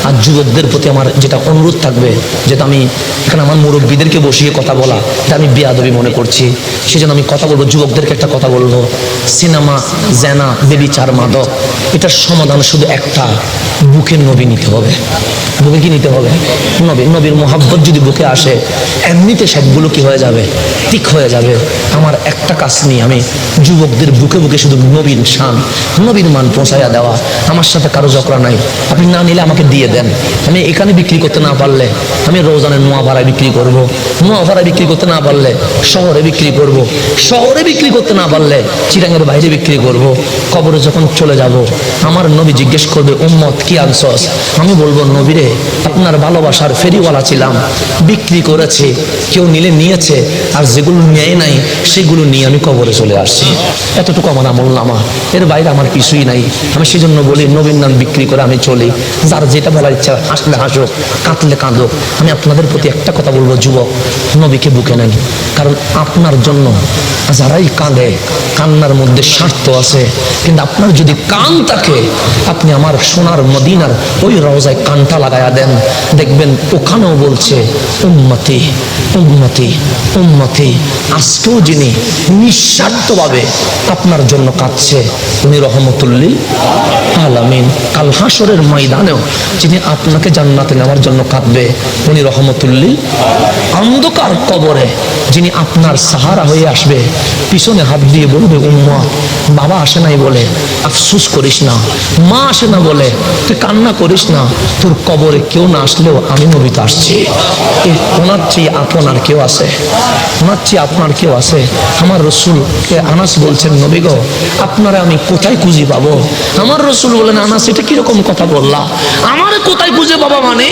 আর যুবকদের প্রতি আমার যেটা অনুরোধ থাকবে, যেটা আমি এখানে আমার মুরব্বীদেরকে বসিয়ে কথা বলা এটা আমি বেয়াদবি মনে করছি, সেজন্য আমি কথা বলবো। যুবকদেরকে একটা কথা বলবো, সিনেমা, জেনা, বেবিচার, মাদক, এটার সমাধান শুধু একটা, বুকে নবী নিতে হবে। বুকে কি নিতে হবে? নবীর মোহাব্বত যদি বুকে আসে, এমনিতে সবগুলো কি হয়ে যাবে? ঠিক হয়ে যাবে। আমার একটা কাজ নিয়ে আমি যুবকদের বুকে বুকে শুধু নবীর শান, নবীর মান পৌঁছাইয়া দেওয়া। আমার সাথে কারো ঝগড়া নাই, আপনি না নিলে আমাকে দিয়ে দেন। আমি এখানে বিক্রি করতে না পারলে আমি রোজানের নোয়া ভাড়ায় বিক্রি করব, নোয়া ভাড়ায় বিক্রি করতে না পারলে শহরে বিক্রি করব, শহরে বিক্রি করতে না পারলে চিরাঙের বাইরে বিক্রি করব। কবরে যখন চলে যাব আমার নবী জিজ্ঞেস করবে, উম্মত কি আনছস? আমি বলবো, নবীরে আপনার ভালোবাসার ফেরিওয়ালা ছিলাম, বিক্রি করেছে, কেউ নিলে নিয়েছে, আর যেগুলো নেয় নাই সেগুলো নিয়ে আমি কবরে চলে আসছি। এতটুকু আমার আমল নামা, এর বাইরে আমার কিছুই নাই। আমি সেজন্য বলি, নবীর নাম বিক্রি করে আমি চলি। যার যেটা বলার ইচ্ছা, হাসলে হাসো, কাঁদলে কাঁদো। আমি আপনাদের প্রতি একটা কথা বলবো, যুবক, নবীকে বুকে নেন। কারণ আপনার জন্য যারাই কাঁদে, কান্নার মধ্যে স্বার্থ আছে, কিন্তু আপনার যদি কান থাকে, আপনি আমার সোনার মদিনার ওই রওজায় কানটা লাগায়া দেন, দেখবেন ওখানেও বলছে উম্মতি উম্মতি উম্মতি। আজকেও যিনি নিঃস্বার্থভাবে আপনার জন্য কাঁদছে, উনি রহমতুল্লিল আলামিন। কাল হাসরের ময়দানেও যিনি আপনাকে জান্নাতে নেওয়ার জন্য কাঁদবে, উনি রহমতুল্লিল। অন্ধকার কবরে যিনি আপনার সাহারা হয়ে আসবে, পিছনে হাত দিয়ে বলবে, উম্মত, বাবা আসে নাই বলে আফসোস করিস না, মা আসে না বলে তুই কান্না করিস না, তোর কবরে কেউ না আসলেও আমি নবী তো আসছি। ওনার চেয়ে আপনার কেউ আছে? ওনার চেয়ে আপনার কেউ আছে? আমার রসুলকে আনাস বলছেন, নবী গো, আপনারা আমি কোথায় খুঁজে পাবো? আমার রসুল বলেন, আনাস এটা কিরকম কথা বললা? আমার কোথায় খুঁজে পাবা মানে?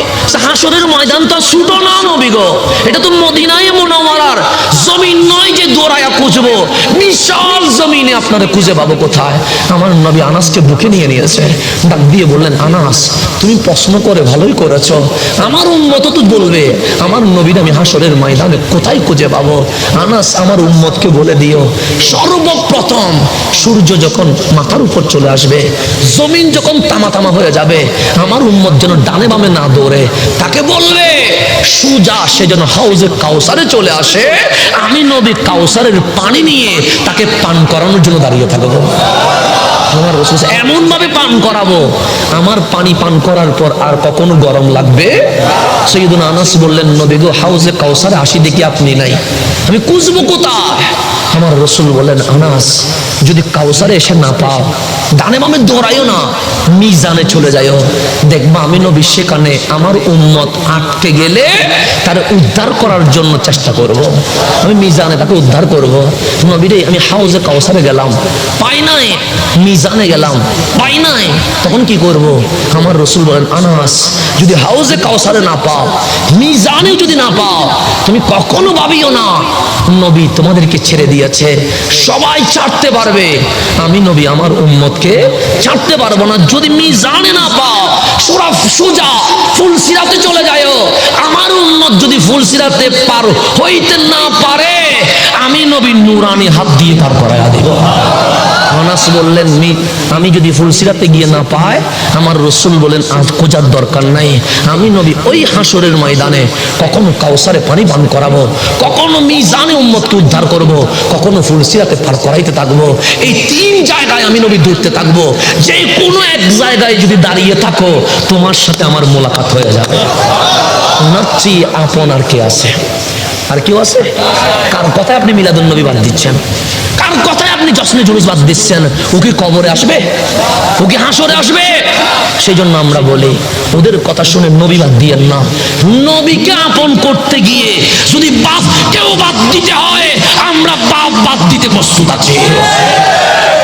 হাসরের ময়দান তো ছোট না নবী গো, এটা তো মদিনায়ে মুনাওয়ারার জমিন নয় যে দৌড়ায়া খুঁজবো, বিশাল জমিনে আপনারা খুঁজে পাবো কোথায়? আমার নবী আনাসকে বুকে নিয়ে নিয়েছে, ডাক দিয়ে বললেন, আনাস তুমি প্রশ্ন করে ভালোই করেছো, আমার উম্মত তো বলবে আমার নবীর আমি হাসরের ময়দানে কোথায় খুঁজে পাবো? আনাস আমার উম্মতকে বলে দিও, সর্বপ্রথম সূর্য যখন মাথার উপর চলে আসবে, জমিন যখন তামা তামা হয়ে যাবে, আমার উম্মত যেন ডানে বামে না দৌড়ে, তাকে বলবে সুজা সে যেন হাউজে কাউসারে চলে আসে, আমি নবী কাউসারের পানি নিয়ে তাকে পান করানোর জন্য দাঁড়িয়ে থাকবো। আমার রসুল এমন ভাবে পান করাবো, আমার পানি পান করার পর আর কখনো গরম লাগবে? সাইয়েদুনা আনাস বললেন, নবী গো, হাউজে কাউসারে আসি দেখি আপনি নাই, আমি খুঁজবো কোথায়? আমার রসুল বলেন, আনাস যদি কাউসারে এসে না পাও, ডানে বামে দৌড়াইও না, মিজানে চলে যাইও, দেখবা আমি নবী সেখানে আমার উম্মত আটকে গেলে তার উদ্ধার করার জন্য চেষ্টা করব। আমি মিজানে তাকে উদ্ধার করব। নবীরে আমি হাউজে কাউসারে গেলাম, পাই নাই, মিজানে গেলাম, পাই নাই, তখন কি করব? আমার রসুল বলেন, আনাস যদি হাউজে কাউসারে না পাও, মিজানেও যদি না পাও, তুমি কখনো ভাবিও না নবী তোমাদেরকে ছেড়ে দিয়েছে। সবাই ছাড়তে পারবে, আমি নবী আমার উম্মতকে ছাড়তে পারবো না। যদি মিজানে না পাও, সোজা ফুলসিরাতে চলে যায়, আমার উম্মত যদি ফুলসিরাতে পার হইতে না পারে, আমি নবী নূরানি হাত দিয়ে পার করাইয়া দেব। আনাস বললেন, আমি যদি ফুলসিরাতে গিয়ে না পাই, আমার রসুল বলেন আজ খোঁজার দরকার নাই, আমি নবী ওই হাসরের ময়দানে কখনো কাউসারে পানি পান করাবো, কখনো মিজানে উম্মতকে উদ্ধার করব, কখনো ফুলসিরাতে পার করাইতে থাকবো। এই তিন জায়গায় আমি নবী দৌড়তে থাকবো। যে কোনো এক জায়গায় যদি দাঁড়িয়ে থাকো, তোমার সাথে আমার মোলাকাত হয়ে যাবে। ওনার চেয়ে আপন আর কে আছে? আর কেউ আছে? কার কথায় আপনি মিলাদুন নবী বাদ দিচ্ছেন? কার কথায় আপনি জশ্নে জুলুস বাদ দিচ্ছেন? ও কি কবরে আসবে? ও কি হাসরে আসবে? সেই জন্য আমরা বলি, ওদের কথা শুনে নবী বাদ দিয়েন না। নবীকে আপন করতে গিয়ে